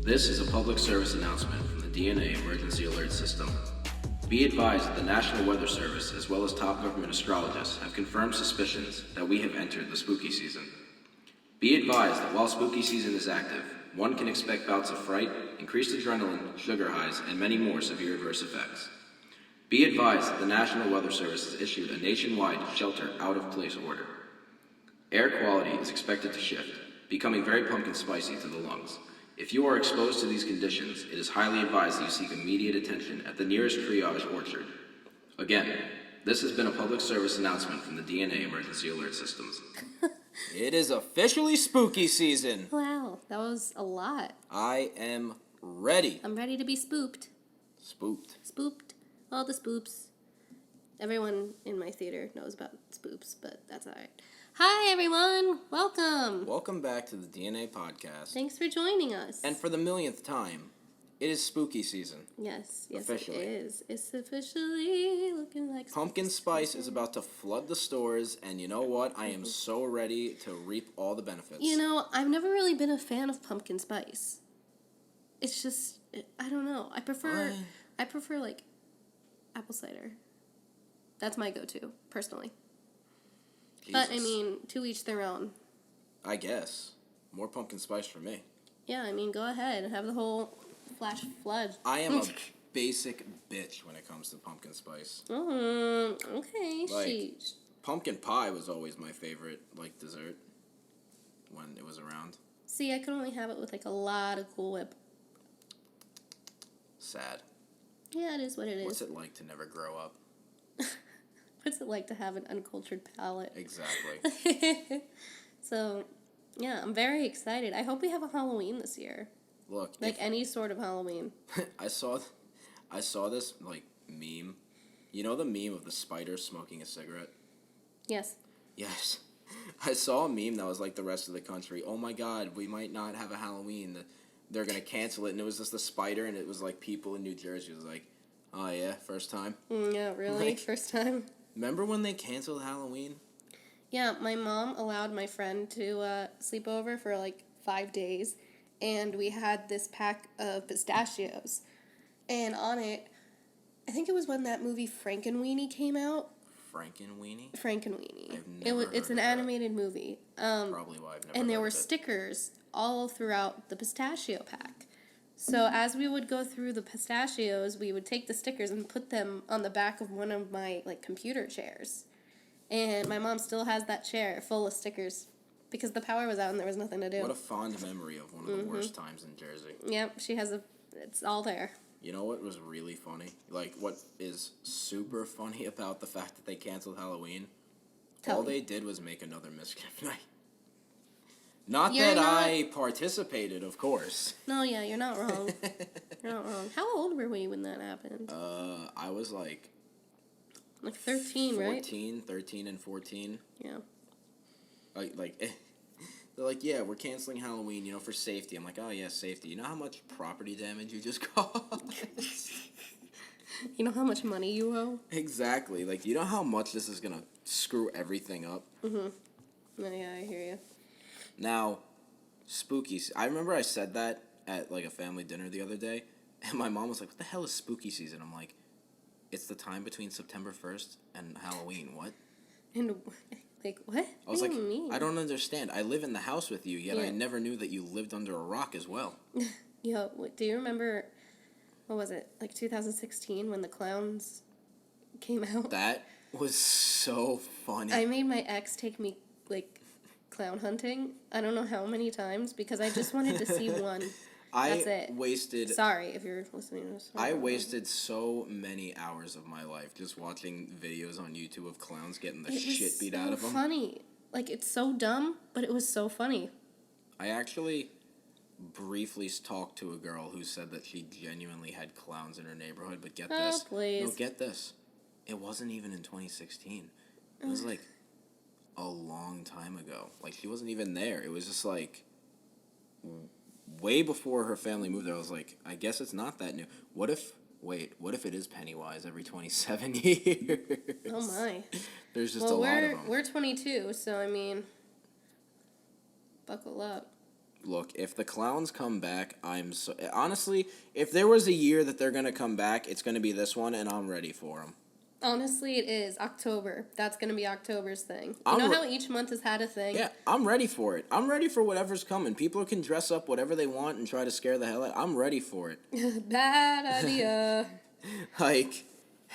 This is a public service announcement from the DnA Emergency Alert System. Be advised that the National Weather Service, as well as top government astrologists, have confirmed suspicions that we have entered the spooky season. Be advised that while spooky season is active, one can expect bouts of fright, increased adrenaline, sugar highs, and many more severe adverse effects. Be advised that the National Weather Service has issued a nationwide shelter out-of-place order. Air quality is expected to shift, becoming very pumpkin spicy to the lungs. If you are exposed to these conditions, it is highly advised that you seek immediate attention at the nearest triage orchard. Again, this has been a public service announcement from the DnA Emergency Alert Systems. It is officially spooky season. Wow, that was a lot. I am ready. I'm ready to be spooked. Spooked. Spooked. All the spoops. Everyone in my theater knows about spoops, but that's alright. Hi, everyone. Welcome. Welcome back to the DnA podcast. Thanks for joining us. And for the millionth time, it is spooky season. Yes, Officially. It is. It's officially looking like Pumpkin spice is about to flood the stores, and you know what? I am so ready to reap all the benefits. You know, I've never really been a fan of pumpkin spice. It's just, I don't know. I prefer like apple cider. That's my go-to, personally. Jesus. But, I mean, to each their own. I guess. More pumpkin spice for me. Yeah, I mean, go ahead and have the whole flash flood. I am a basic bitch when it comes to pumpkin spice. Okay, Like, sheesh. pumpkin pie was always my favorite, like, dessert when it was around. See, I could only have it with, like, a lot of Cool Whip. Sad. Yeah, it is what it is. What's it like to never grow up? What's it like to have an uncultured palate? Exactly. So, yeah, I'm very excited. I hope we have a Halloween this year. Look, Like, any sort of Halloween. I saw this, like, meme. You know the meme of the spider smoking a cigarette? Yes. Yes. I saw a meme that was like the rest of the country. Oh my god, we might not have a Halloween. They're going to cancel it. And it was just the spider, and it was like people in New Jersey. It was like, oh yeah, first time? Yeah, really? Like, First time? Remember when they canceled Halloween? Yeah, my mom allowed my friend to sleep over for like 5 days, and we had this pack of pistachios. And on it, I think it was when that movie Frankenweenie came out. Frankenweenie? Frankenweenie. I've never heard It's an of that. animated movie. Probably why I've never And there heard were of it. stickers all throughout the pistachio pack. So as we would go through the pistachios, we would take the stickers and put them on the back of one of my like computer chairs. And my mom still has that chair full of stickers because the power was out and there was nothing to do. What a fond memory of one of the worst times in Jersey. Yep, it's all there. You know what was really funny? Like, what is super funny about the fact that they canceled Halloween? Tell All me. they did was make another mischief night. Not You're that not- I participated, of course. No, yeah, you're not wrong. You're not wrong. How old were we when that happened? I was like... Like 13, right? 13 and 14. Yeah. They're like, yeah, we're canceling Halloween, you know, for safety. I'm like, oh, yeah, safety. You know how much property damage you just caused? You know how much money you owe? Exactly. Like, you know how much this is going to screw everything up? No, yeah, I hear you. Now, spooky. I remember I said that at, like, a family dinner the other day, and my mom was like, what the hell is spooky season? I'm like, it's the time between September 1st and Halloween. What? And, like, what? I was What like, do you mean? I don't understand. I live in the house with you, yet I Yeah. never knew that you lived under a rock as well. Yo, do you remember, what was it, like 2016 when the clowns came out? That was so funny. I made my ex take me, like, clown hunting. I don't know how many times because I just wanted to see one. That's it. wasted... Sorry if you're listening to this. I wasted so many hours of my life just watching videos on YouTube of clowns getting the shit beat out of them. It was so funny. Like, it's so dumb, but it was so funny. I actually briefly talked to a girl who said that she genuinely had clowns in her neighborhood, but get this. Please. No, get this. It wasn't even in 2016. It was like a long time ago. Like, she wasn't even there. It was just like way before her family moved there. I was like, I guess it's not that new. What if it is Pennywise every 27 years? Oh my. There's just a lot of them. We're 22, so I mean, buckle up. Look, if the clowns come back, honestly, if there was a year that they're gonna come back, it's gonna be this one, and I'm ready for them. Honestly, it is October. That's gonna be October's thing. You I'm know re- how each month has had a thing? Yeah, I'm ready for it. I'm ready for whatever's coming. People can dress up whatever they want and try to scare the hell out. I'm ready for it. Bad idea. Like,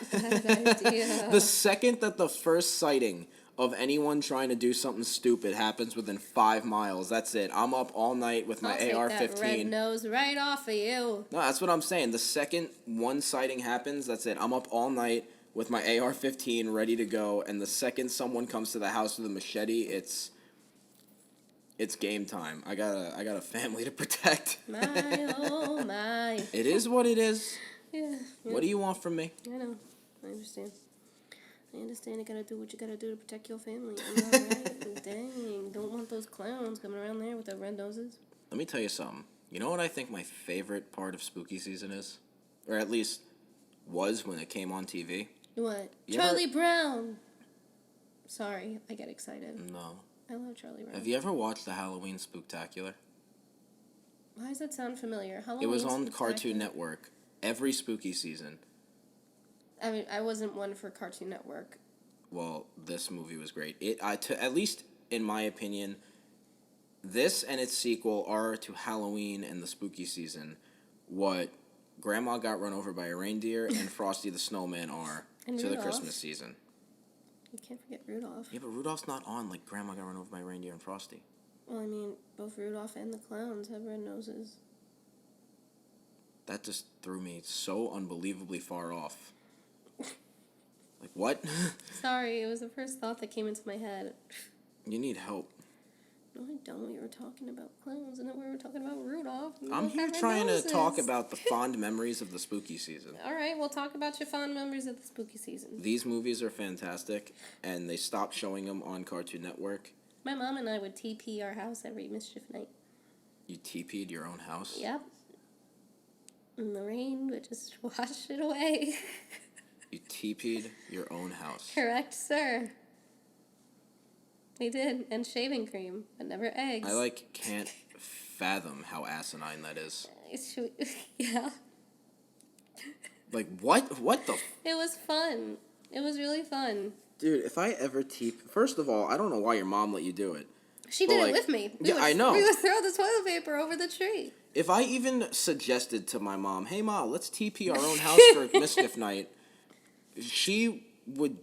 Bad idea. the second that the first sighting of anyone trying to do something stupid happens within 5 miles, that's it. I'm up all night with my I'll AR-15. take that red nose right off of you. No, that's what I'm saying. The second one sighting happens, that's it. I'm up all night with my AR-15 ready to go, and the second someone comes to the house with a machete, it's game time. I got a family to protect. My, oh my. It is what it is. Yeah. What do you want from me? I know. I understand. You gotta do what you gotta do to protect your family. I know, right? Dang. Don't want those clowns coming around there with their red noses. Let me tell you something. You know what I think my favorite part of spooky season is? Or at least was when it came on TV? What? You Charlie Brown! Sorry, I get excited. No. I love Charlie Brown. Have you ever watched the Halloween Spooktacular? Why does that sound familiar? Halloween It was on Spectacular? Cartoon Network every spooky season. I mean, I wasn't one for Cartoon Network. Well, this movie was great. At least in my opinion, this and its sequel are to Halloween and the spooky season what Grandma Got Run Over by a Reindeer and Frosty the Snowman are And to the Rudolph. Christmas season. You can't forget Rudolph. Yeah, but Rudolph's not on like Grandma Got Run Over by a Reindeer and Frosty. Well, I mean, both Rudolph and the clowns have red noses. That just threw me so unbelievably far off. Like, what? Sorry, it was the first thought that came into my head. You need help. No, I don't. We were talking about clowns, and then we were talking about Rudolph. I'm here trying to talk about the fond memories of the spooky season. All right, we'll talk about your fond memories of the spooky season. These movies are fantastic, and they stopped showing them on Cartoon Network. My mom and I would TP our house every mischief night. You TP'd your own house? Yep. And the rain would just wash it away. You TP'd your own house. Correct, sir. We did, and shaving cream, but never eggs. I, can't fathom how asinine that is. Yeah. Like, what? What the... It was fun. It was really fun. Dude, if I ever First of all, I don't know why your mom let you do it. She But, did it with me. I know. We would throw the toilet paper over the tree. If I even suggested to my mom, hey, Ma, let's TP our own house for mischief night, she would...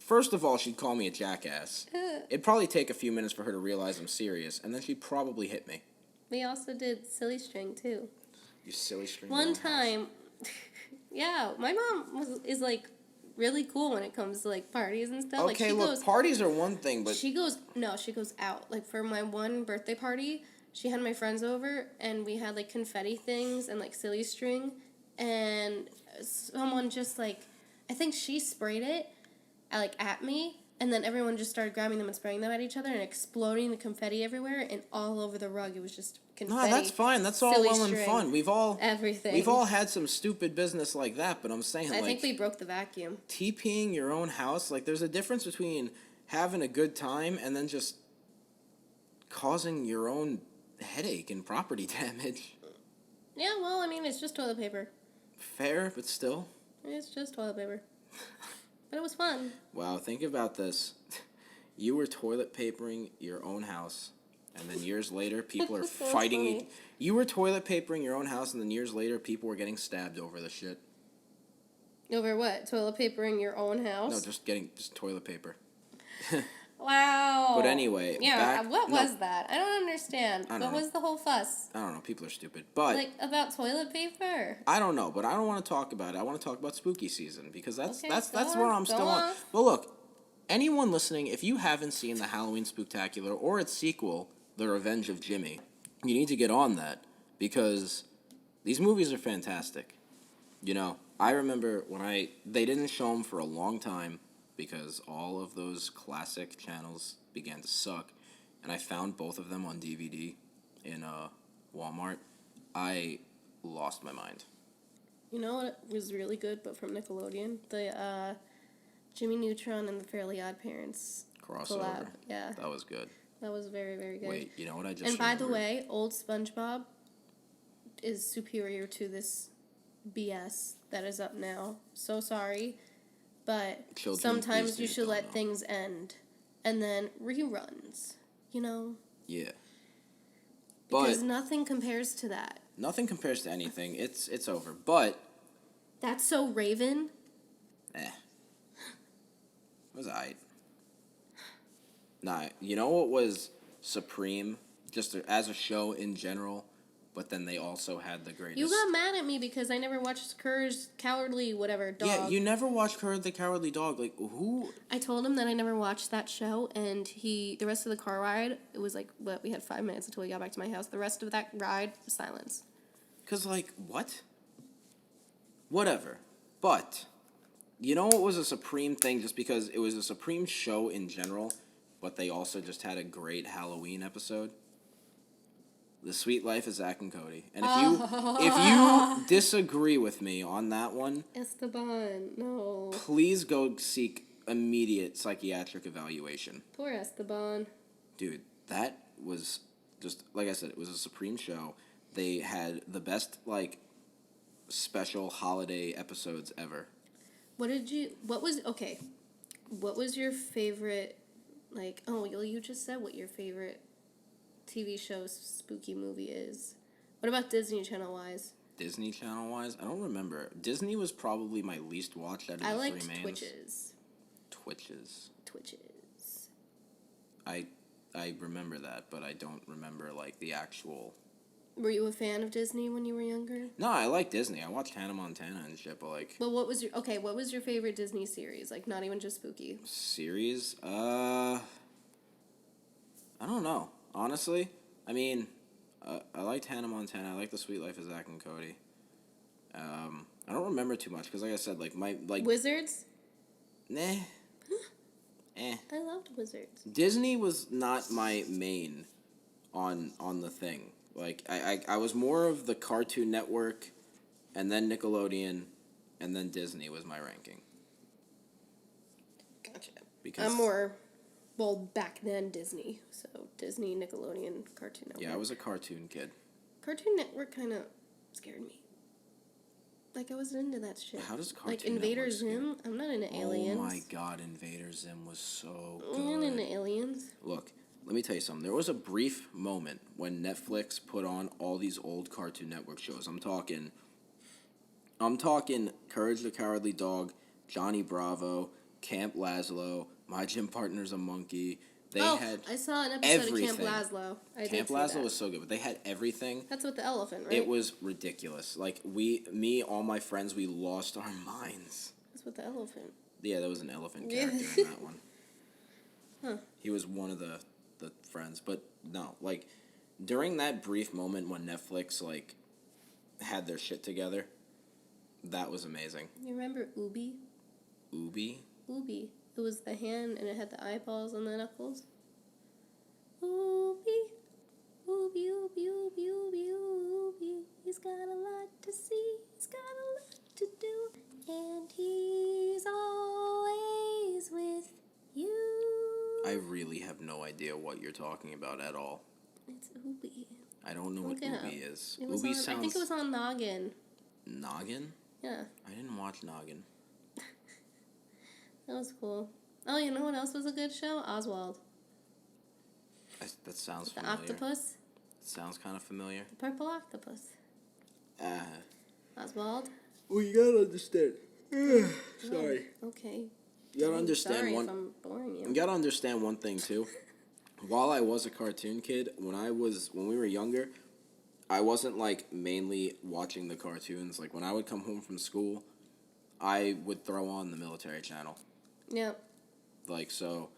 First of all, she'd call me a jackass. It'd probably take a few minutes for her to realize I'm serious, and then she'd probably hit me. We also did silly string, too. You silly string. One time... Yeah, my mom is, really cool when it comes to, parties and stuff. Okay, parties are one thing, but... She goes out. For my one birthday party, she had my friends over, and we had, confetti things and, silly string, and someone just, I think she sprayed it, at me, and then everyone just started grabbing them and spraying them at each other and exploding the confetti everywhere, and all over the rug, it was just confetti. No, that's fine. That's all silly well and string, fun. everything. We've all had some stupid business like that, but I'm saying, I think we broke the vacuum. TPing your own house, there's a difference between having a good time and then just causing your own headache and property damage. Yeah, well, I mean, it's just toilet paper. Fair, but still. It's just toilet paper. But it was fun. Wow, think about this. You were toilet papering your own house, and then years later, people are So fighting. funny. You were toilet papering your own house, and then years later, people were getting stabbed over the shit. Over what? Toilet paper in your own house? No, just toilet paper. Wow. But anyway, yeah. What was that? I don't understand. I don't What know. was the whole fuss? I don't know. People are stupid, but About toilet paper? I don't know. But I don't want to talk about it. I want to talk about spooky season because that's Okay, that's go where on, I'm go still on. on. Well, look, anyone listening, if you haven't seen the Halloween Spooktacular or its sequel, The Revenge of Jimmy, you need to get on that because these movies are fantastic. You know, I remember when they didn't show them for a long time because all of those classic channels began to suck, and I found both of them on DVD in Walmart. I lost my mind. You know what was really good, but from Nickelodeon? The Jimmy Neutron and the Fairly Odd Parents Crossover. collab. Yeah. That was good. That was very, very good. Wait, you know what I just And by the remembered? way, old SpongeBob is superior to this BS that is up now. So sorry. But Children, these sometimes you days should don't let know. things end. And then reruns. You know? Yeah. Because But nothing compares to that. nothing compares to anything. It's over. But That's so Raven. it was alright. Nah, you know what was supreme, just as a show in general, but then they also had the greatest. You got mad at me because I never watched Courage Cowardly whatever dog. Yeah, you never watched Courage the Cowardly Dog. Like, who? I told him that I never watched that show, and the rest of the car ride, it was like, what, we had 5 minutes until we got back to my house. The rest of that ride was silence. Because, like, what? Whatever. But, you know what was a supreme thing just because it was a supreme show in general, but they also just had a great Halloween episode? The Sweet Life of Zach and Cody. And if you disagree with me on that one, Esteban, no. please go seek immediate psychiatric evaluation. Poor Esteban. Dude, that was just, like I said, it was a supreme show. They had the best, like, special holiday episodes ever. What was your favorite, like, you just said what your favorite TV show spooky movie is. What about Disney Channel wise? Disney Channel wise, I don't remember. Disney was probably my least watched out of I the liked three mains. Twitches. I remember that, but I don't remember like the actual. Were you a fan of Disney when you were younger? No, I like Disney. I watched Hannah Montana and shit, but like. But what was your favorite Disney series? Like, not even just spooky. Series? I don't know. Honestly, I mean, I liked Hannah Montana. I like The Sweet Life of Zach and Cody. I don't remember too much because, like I said, like Wizards? Nah. Eh. I loved Wizards. Disney was not my main on the thing. Like I was more of the Cartoon Network, and then Nickelodeon, and then Disney was my ranking. Gotcha. Because I'm more, well, back then Disney. So Disney, Nickelodeon, Cartoon Network. yeah, I was a cartoon kid. Cartoon Network kind of scared me. Like, I wasn't into that shit. How does Cartoon like Invader Network scare Zim? I'm not into aliens. Oh my god, Invader Zim was so good. I'm not into aliens. Look, let me tell you something. There was a brief moment when Netflix put on all these old Cartoon Network shows. I'm talking Courage the Cowardly Dog, Johnny Bravo, Camp Lazlo, My Gym Partner's a Monkey. They had I saw an episode everything. of Camp Lazlo. Camp Lazlo was so good, but they had everything. That's with the elephant, right? It was ridiculous. Like, all my friends, we lost our minds. That's with the elephant. Yeah, there was an elephant Yeah. character in that one. Huh. He was one of the friends. But no, like, during that brief moment when Netflix, like, had their shit together, that was amazing. You remember Ubi? Ubi? Ubi. It was the hand and it had the eyeballs and the knuckles. Ubi. Ubi, Ubi, Ubi, Ubi, Ubi. He's got a lot to see. He's got a lot to do. And he's always with you. I really have no idea what you're talking about at all. It's Ubi. I don't know Look what it up. Ubi is. It was Ubi on, sounds... I think it was on Noggin. Noggin? Yeah, I didn't watch Noggin. that was cool. Oh, you know what else was a good show? Oswald. That sounds The familiar. octopus. Sounds kind of familiar. The purple octopus. Ah. Oswald. Well, you gotta understand. Sorry. Okay. You gotta I'm understand sorry one. if I'm boring you. You gotta understand one thing too. While I was a cartoon kid, when we were younger, I wasn't like mainly watching the cartoons. Like when I would come home from school, I would throw on the military channel. Yeah. Like so,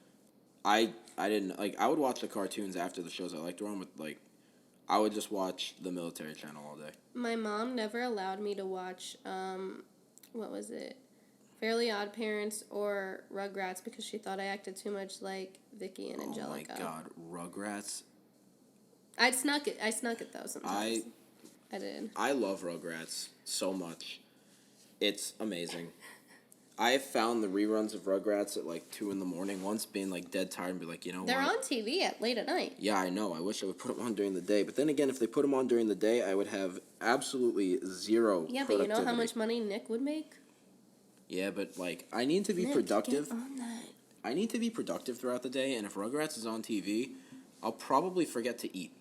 I didn't like I would watch the cartoons after the shows I liked on, but like I would just watch the military channel all day. My mom never allowed me to watch, what was it? Fairly Odd Parents or Rugrats because she thought I acted too much like Vicky and Angelica. Oh my god, Rugrats. I snuck it though sometimes. I did. I love Rugrats so much. It's amazing. I have found the reruns of Rugrats at like 2 a.m. once, being like dead tired and be like, you know They're what? on TV at late at night. Yeah, I know. I wish I would put them on during the day. But then again, if they put them on during the day, I would have absolutely zero Yeah, but you know how productivity. much money Nick would make? Yeah, but like I need to be Nick, productive. get on that. I need to be productive throughout the day, and if Rugrats is on TV, I'll probably forget to eat.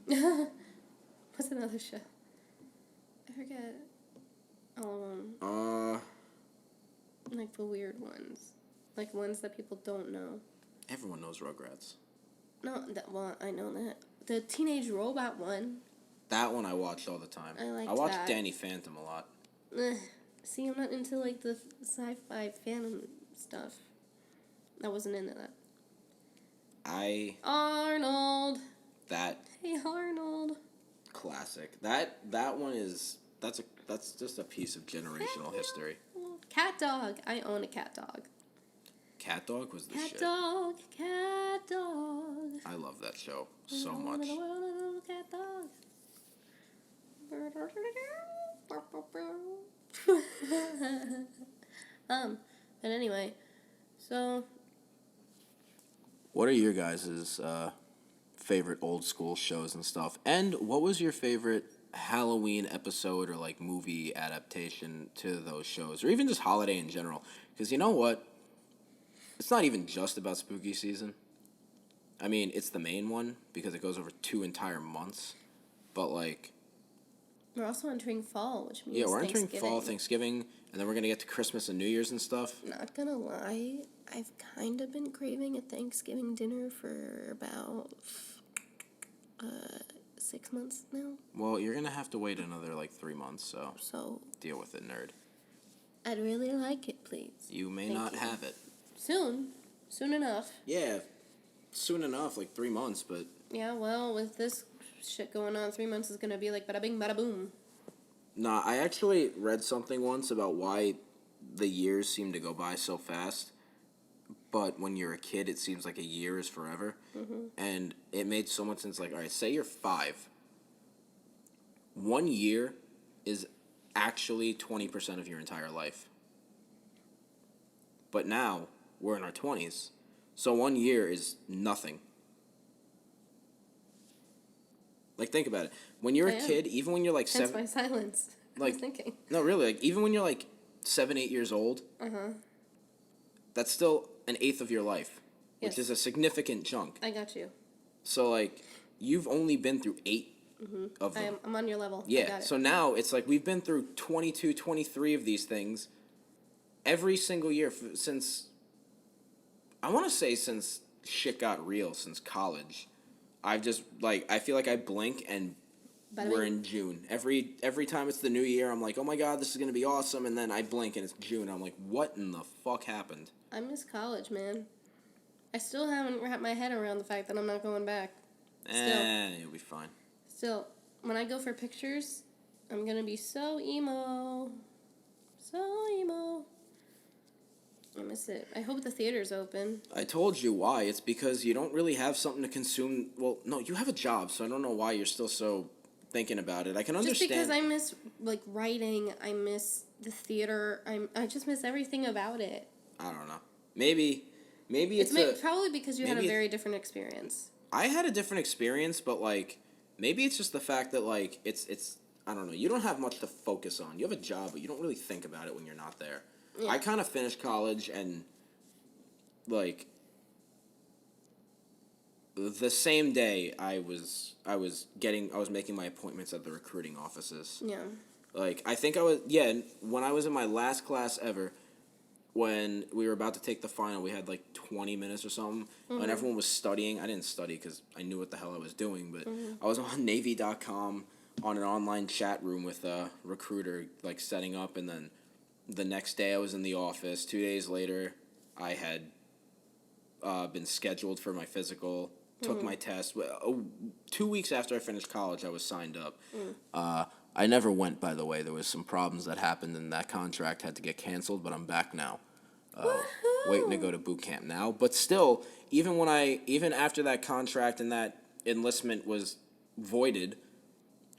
What's another show? I forget. All of them. Like the weird ones. Like ones that people don't know. Everyone knows Rugrats. No, well, I know that. The Teenage Robot one. That one I watched all the time. I watched that. Danny Phantom a lot. See, I'm not into like the sci-fi Phantom stuff. I wasn't into that. Arnold. That Hey Arnold. classic. That one is that's just a piece of generational history. Cat Dog. I own a cat dog. Cat Dog was the Cat shit. dog, cat dog. I love that show so much. Cat dog. But anyway, so What are your guys' favorite old school shows and stuff? And what was your favorite Halloween episode or like movie adaptation to those shows, or even just holiday in general? Because you know what? It's not even just about spooky season. I mean, it's the main one because it goes over 2 entire months. But like, we're also entering fall, which means yeah, we're entering fall, Thanksgiving. Thanksgiving, and then we're gonna get to Christmas and New Year's and stuff. Not gonna lie, I've kind of been craving a Thanksgiving dinner for about 6 months now. Well, you're gonna have to wait another like 3 months, so So deal with it, nerd. I'd really like it, please. You may Thank not you. have it. Soon enough. Yeah, soon enough, like 3 months, but Yeah, well, with this shit going on, 3 months is gonna be like bada bing, bada boom. nah, I actually read something once about why the years seem to go by so fast, but when you're a kid, it seems like a year is forever. And it made so much sense. Like, all right, say you're 5. 1 year is actually 20% of your entire life. But now, we're in our 20s, so 1 year is nothing. Like, think about it. When you're a Yeah. kid, even when you're like Hence 7... my silence. I Like, was thinking. no, really, like, even when you're like 7, 8 years old, that's still an eighth of your life, which Yes. is a significant chunk. I got you. So, like, you've only been through 8 of them. I'm on your level. I Yeah, got it. so now it's like we've been through 22, 23 of these things every single year since, I want to say since shit got real, since college. I've just, like, I feel like I blink and Bada we're bing. in June. Every time it's the new year, I'm like, oh my god, this is going to be awesome. And then I blink and it's June. And I'm like, what in the fuck happened? I miss college, man. I still haven't wrapped my head around the fact that I'm not going back. You'll be fine. Still, when I go for pictures, I'm gonna be so emo. So emo. I miss it. I hope the theater's open. I told you why. It's because you don't really have something to consume. Well, no, you have a job, so I don't know why you're still so thinking about it. I can understand. Just because I miss, like, writing, I miss the theater, I just miss everything about it. I don't know. Maybe it's probably because you had a maybe very different experience. I had a different experience, but like maybe it's just the fact that like it's I don't know. You don't have much to focus on. You have a job, but you don't really think about it when you're not there. Yeah. I kind of finished college and like the same day I was making my appointments at the recruiting offices. Yeah. Like I think when I was in my last class ever, when we were about to take the final, we had like 20 minutes or something, and everyone was studying. I didn't study because I knew what the hell I was doing, but I was on Navy.com on an online chat room with a recruiter, like setting up, and then the next day I was in the office. 2 days later, I had been scheduled for my physical, took my test. 2 weeks after I finished college, I was signed up. I never went, by the way. There was some problems that happened, and that contract had to get canceled, but I'm back now. Waiting to go to boot camp now. But still, even after that contract and that enlistment was voided,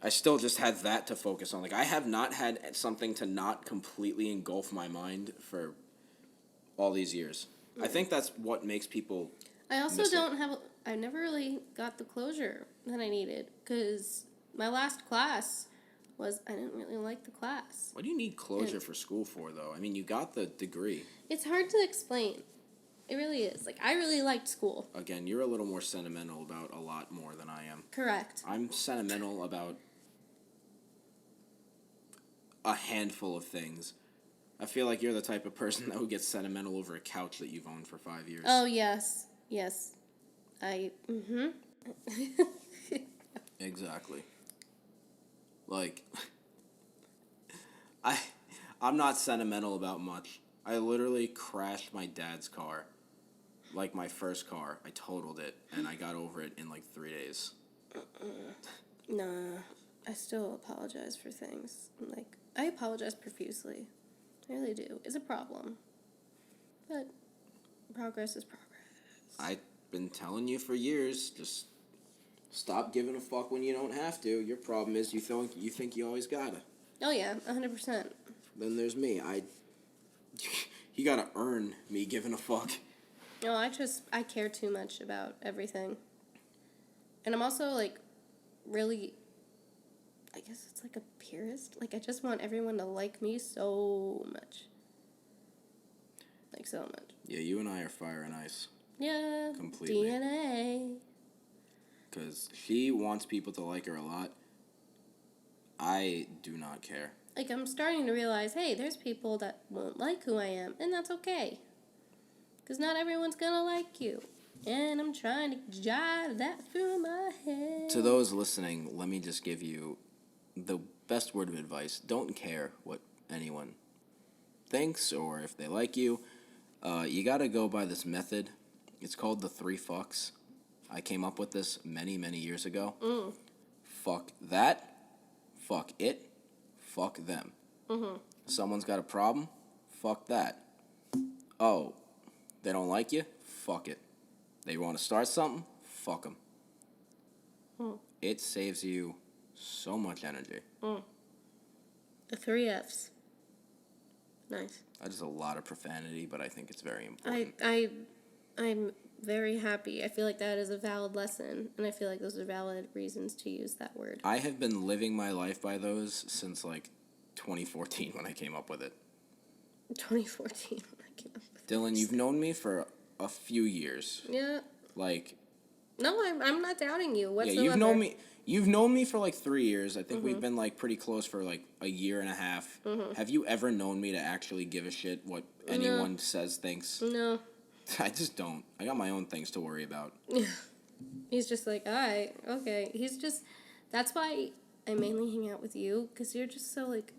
I still just had that to focus on. Like, I have not had something to not completely engulf my mind for all these years. I think that's what makes people. I also miss it. don't have. I never really got the closure that I needed because my last class was I didn't really like the class. What do you need closure for school for, though? I mean, you got the degree. It's hard to explain. It really is. Like, I really liked school. Again, you're a little more sentimental about a lot more than I am. Correct. I'm sentimental about a handful of things. I feel like you're the type of person that would get sentimental over a couch that you've owned for 5 years. Oh, yes. Yes. Exactly. Like, I'm not sentimental about much. I literally crashed my dad's car. Like my first car. I totaled it, and I got over it in like 3 days. Nah. I still apologize for things. Like, I apologize profusely. I really do. It's a problem. But progress is progress. I've been telling you for years, just stop giving a fuck when you don't have to. Your problem is you think you always gotta. Oh, yeah. 100%. Then there's me. You gotta earn me giving a fuck. No, I care too much about everything. And I'm also, like, really, I guess it's like a purist. Like, I just want everyone to like me so much. Like, so much. Yeah, you and I are fire and ice. Yeah. Completely. DnA. Because she wants people to like her a lot. I do not care. Like, I'm starting to realize, hey, there's people that won't like who I am, and that's okay. Because not everyone's gonna like you. And I'm trying to jive that through my head. To those listening, let me just give you the best word of advice. Don't care what anyone thinks or if they like you. You gotta go by this method. It's called the 3 fucks. I came up with this many, many years ago. Fuck that. Fuck it. Fuck them. Someone's got a problem. Fuck that. Oh, they don't like you? Fuck it. They want to start something? Fuck them. It saves you so much energy. The 3 Fs. Nice. That is a lot of profanity, but I think it's very important. I'm very happy. I feel like that is a valid lesson, and I feel like those are valid reasons to use that word. I have been living my life by those since like 2014 when I came up with it. 2014 when I came up with Dylan, you've known me for a few years. Yeah. Like, No, I'm not doubting you whatsoever. yeah, you've known me for like 3 years. I think we've been like pretty close for like a year and a half. Have you ever known me to actually give a shit what anyone says, thinks? No. I just don't. I got my own things to worry about. He's just like, alright, okay. He's just, that's why I mainly hang out with you, because you're just so like,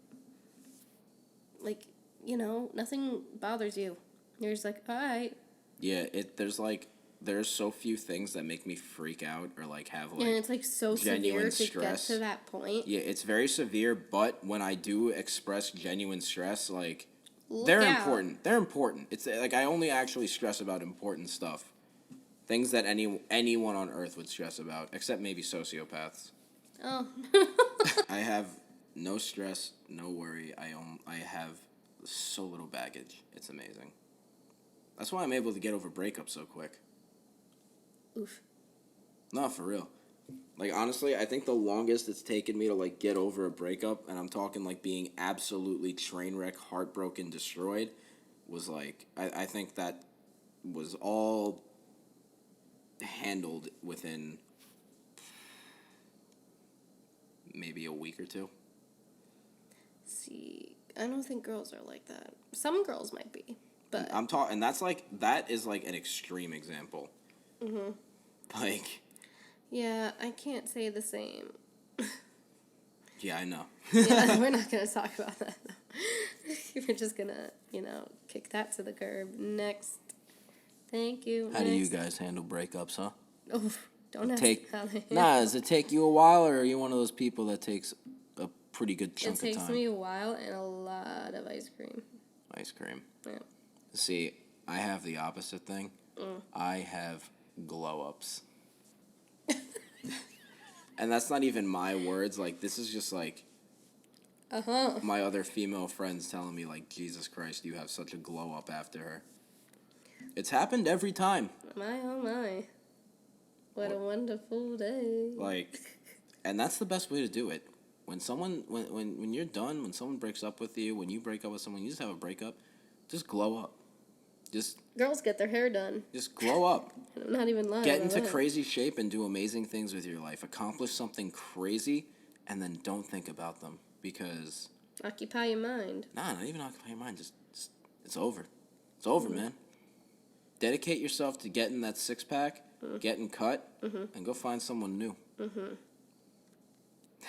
you know, nothing bothers you. You're just like, alright. Yeah, there's so few things that make me freak out or like have like And it's like so genuine severe to stress. get to that point. Yeah, it's very severe, but when I do express genuine stress, like Look they're out. important. They're important. It's like I only actually stress about important stuff. Things that anyone on earth would stress about, except maybe sociopaths. Oh. I have no stress, no worry. I have so little baggage. It's amazing. That's why I'm able to get over breakups so quick. Oof. No, for real. Like, honestly, I think the longest it's taken me to, like, get over a breakup, and I'm talking, like, being absolutely train wreck, heartbroken, destroyed, was, like, I think that was all handled within maybe a week or two. See, I don't think girls are like that. Some girls might be, but I'm talking, and that is, like, an extreme example. Like... yeah, I can't say the same. Yeah, I know. Yeah, we're not going to talk about that, though. We're just going to, kick that to the curb. Next. Thank you. How do you guys handle breakups, huh? Oh, don't ask how they Does it take you a while, or are you one of those people that takes a pretty good chunk of time? It takes me a while and a lot of ice cream. Ice cream. Yeah. See, I have the opposite thing. I have glow-ups. And that's not even my words. Like, this is just, like, my other female friends telling me, like, Jesus Christ, you have such a glow-up after her. It's happened every time. My, oh my. What a wonderful day. Like, and that's the best way to do it. When someone, when you're done, when someone breaks up with you, when you break up with someone, you just have a breakup, just glow up. Girls get their hair done. Just glow up. I'm not even lying. Get into crazy shape and do amazing things with your life. Accomplish something crazy, and then don't think about them because. Occupy your mind. Nah, not even occupy your mind. Just it's over. It's over, man. Dedicate yourself to getting that 6-pack, getting cut, and go find someone new.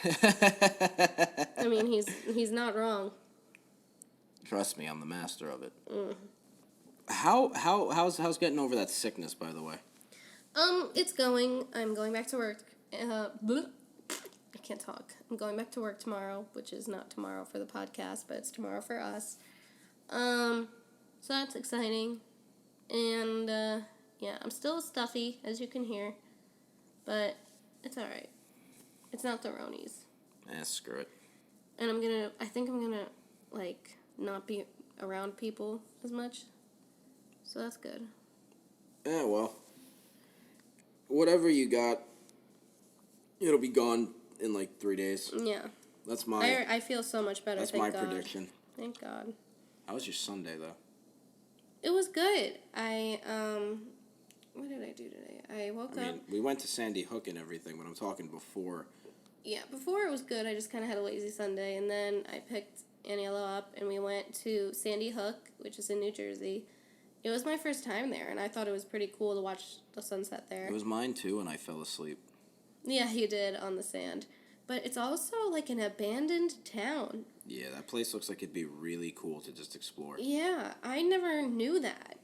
I mean, he's not wrong. Trust me, I'm the master of it. How's getting over that sickness, by the way? It's going. I'm going back to work. I can't talk. I'm going back to work tomorrow, which is not tomorrow for the podcast, but it's tomorrow for us. So that's exciting. And, yeah, I'm still stuffy, as you can hear. But it's alright. It's not the Ronies. Screw it. And I think I'm gonna, like, not be around people as much. So that's good. Yeah, well, whatever you got, it'll be gone in like 3 days. Yeah. That's my. I feel so much better. That's thank my God. prediction. Thank God. How was your Sunday though? It was good. What did I do today? I woke up. We went to Sandy Hook and everything, but I'm talking before. Yeah, before it was good. I just kind of had a lazy Sunday, and then I picked Aniello up, and we went to Sandy Hook, which is in New Jersey. It was my first time there, and I thought it was pretty cool to watch the sunset there. It was mine too, and I fell asleep. Yeah, you did on the sand. But it's also like an abandoned town. Yeah, that place looks like it'd be really cool to just explore. Yeah, I never knew that.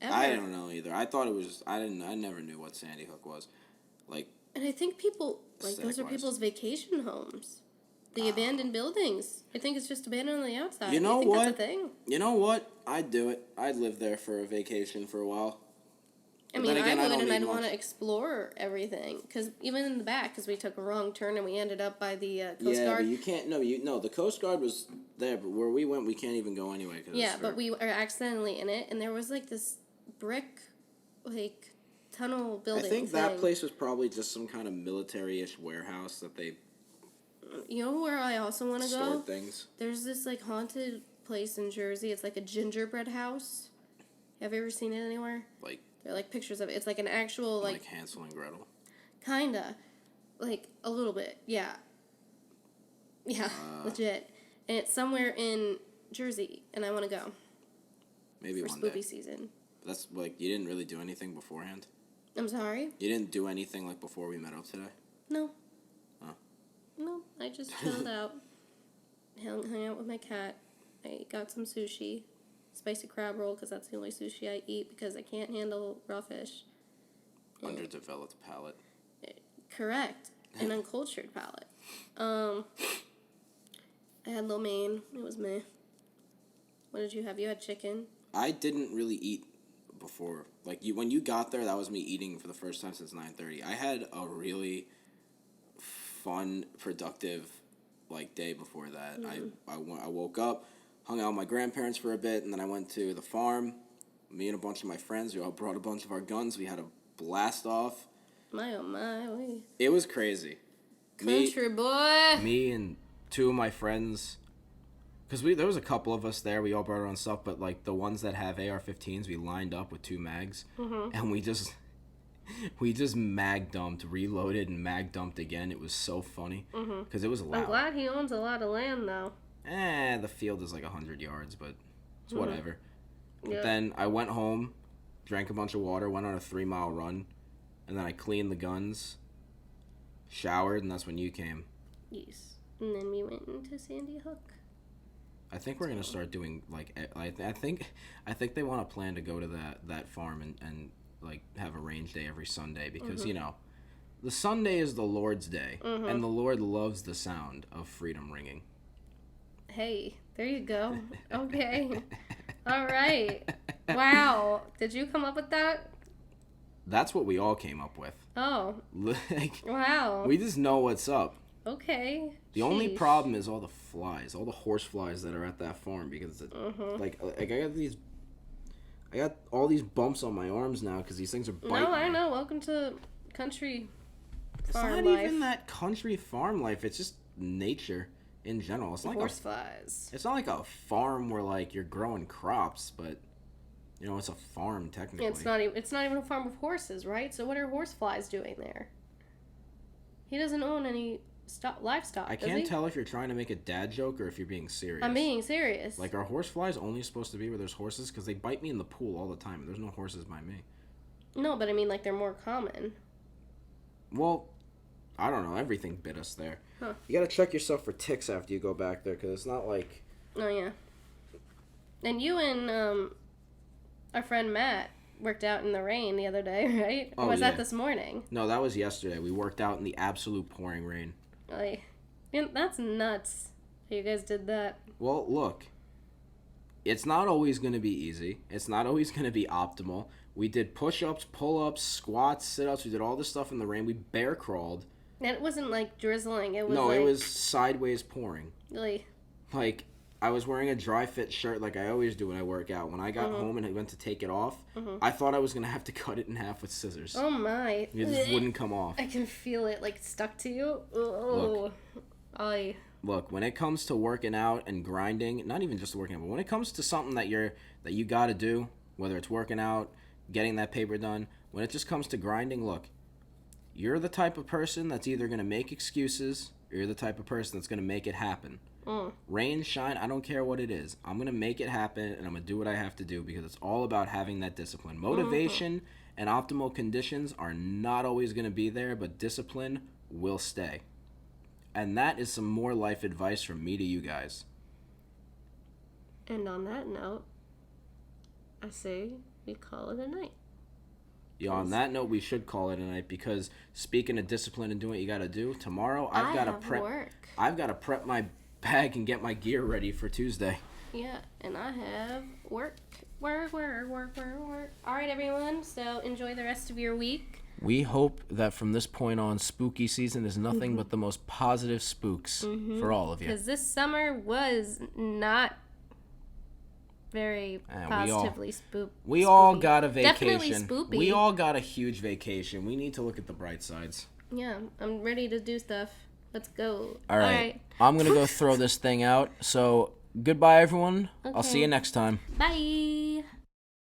Ever. I don't know either. I thought it was. I never knew what Sandy Hook was. Like. And I think people like those are people's vacation homes. The abandoned buildings. I think it's just abandoned on the outside. You know think what? That's a thing? You know what? I'd do it. I'd live there for a vacation for a while. I mean, I would, and I'd want to explore everything. Because even in the back, because we took a wrong turn and we ended up by the Coast Guard. Yeah, but you can't. No, the Coast Guard was there, but where we went, we can't even go anyway. Yeah, but we were accidentally in it, and there was like this brick, like tunnel building. I think that place was probably just some kind of military-ish warehouse that they. You know where I also want to go? Stored things. There's this like haunted place in Jersey. It's like a gingerbread house. Have you ever seen it anywhere? Like. They're like pictures of it. It's like an actual like Hansel and Gretel. Kinda, like a little bit. Yeah. Yeah, legit. And it's somewhere in Jersey, and I want to go. Maybe for one Spoopy day. Season. That's like you didn't really do anything beforehand. I'm sorry. You didn't do anything like before we met up today. No. Oh. No, I just chilled out, hung out with my cat. I got some sushi. Spicy crab roll, because that's the only sushi I eat, because I can't handle raw fish. Underdeveloped palate. Correct. An uncultured palate. I had lo mein. It was meh. What did you have? You had chicken? I didn't really eat before. Like, when you got there, that was me eating for the first time since 9:30. I had a really fun, productive, like, day before that. I woke up, hung out with my grandparents for a bit, and then I went to the farm. Me and a bunch of my friends, we all brought a bunch of our guns. We had a blast off. My, oh my. It was crazy. Country boy. Me and two of my friends, because there was a couple of us there. We all brought our own stuff, but like the ones that have AR-15s, we lined up with 2 mags, and we just mag dumped, reloaded, and mag dumped again. It was so funny because it was loud. I'm glad he owns a lot of land, though. The field is like 100 yards, but it's whatever. Yeah. But then I went home, drank a bunch of water, went on a 3-mile run, and then I cleaned the guns, showered, and that's when you came. Yes. And then we went into Sandy Hook. I think we're gonna start doing like I think they want to plan to go to that farm and like have a range day every Sunday because you know the Sunday is the Lord's day and the Lord loves the sound of freedom ringing. Hey, there you go. Okay. All right. Wow. Did you come up with that? That's what we all came up with. Oh. Like, wow. We just know what's up. Okay. The only problem is all the flies, all the horse flies that are at that farm because it's like I I got all these bumps on my arms now because these things are biting No, I me. know. Welcome to country It's farm not life. even that country farm life. It's just nature in general. It's like Horseflies. it's not like a farm where like you're growing crops, but you know it's a farm technically. It's not even a farm with horses, right? So what are horseflies doing there? He doesn't own any livestock. I does can't he? tell if you're trying to make a dad joke or if you're being serious. I'm being serious. Like, are horseflies only supposed to be where there's horses? Because they bite me in the pool all the time. And there's no horses by me. No, but I mean, like, they're more common. Well, I don't know. Everything bit us there. Huh. You gotta check yourself for ticks after you go back there, because it's not like... Oh, yeah. And you and our friend Matt worked out in the rain the other day, right? Or Oh, was yeah. that this morning? No, that was yesterday. We worked out in the absolute pouring rain. Like, that's nuts. You guys did that. Well, look. It's not always going to be easy. It's not always going to be optimal. We did push-ups, pull-ups, squats, sit-ups. We did all this stuff in the rain. We bear crawled. And it wasn't, like, drizzling. It was, No, like... it was sideways pouring. Like... Like, I was wearing a dry fit shirt like I always do when I work out. When I got home and I went to take it off, I thought I was going to have to cut it in half with scissors. Oh, my. It just wouldn't come off. I can feel it, like, stuck to you. Oh. Look, when it comes to working out and grinding, not even just working out, but when it comes to something that you got to do, whether it's working out, getting that paper done, when it just comes to grinding, look, you're the type of person that's either going to make excuses or you're the type of person that's going to make it happen. Rain, shine, I don't care what it is. I'm going to make it happen and I'm going to do what I have to do because it's all about having that discipline. Motivation and optimal conditions are not always going to be there, but discipline will stay. And that is some more life advice from me to you guys. And on that note, I say we call it a night. Yeah, on that note, we should call it a night because speaking of discipline and doing what you got to do, tomorrow I've got to prep. Work. I've got to prep my bag and get my gear ready for Tuesday. Yeah, and I have work. All right, everyone. So enjoy the rest of your week. We hope that from this point on, spooky season is nothing but the most positive spooks for all of you. Because this summer was not very positively spooked. We all got a vacation. Definitely spoopy. We all got a huge vacation. We need to look at the bright sides. Yeah, I'm ready to do stuff. Let's go. All right. I'm going to go throw this thing out. So, goodbye, everyone. I'll see you next time. Bye.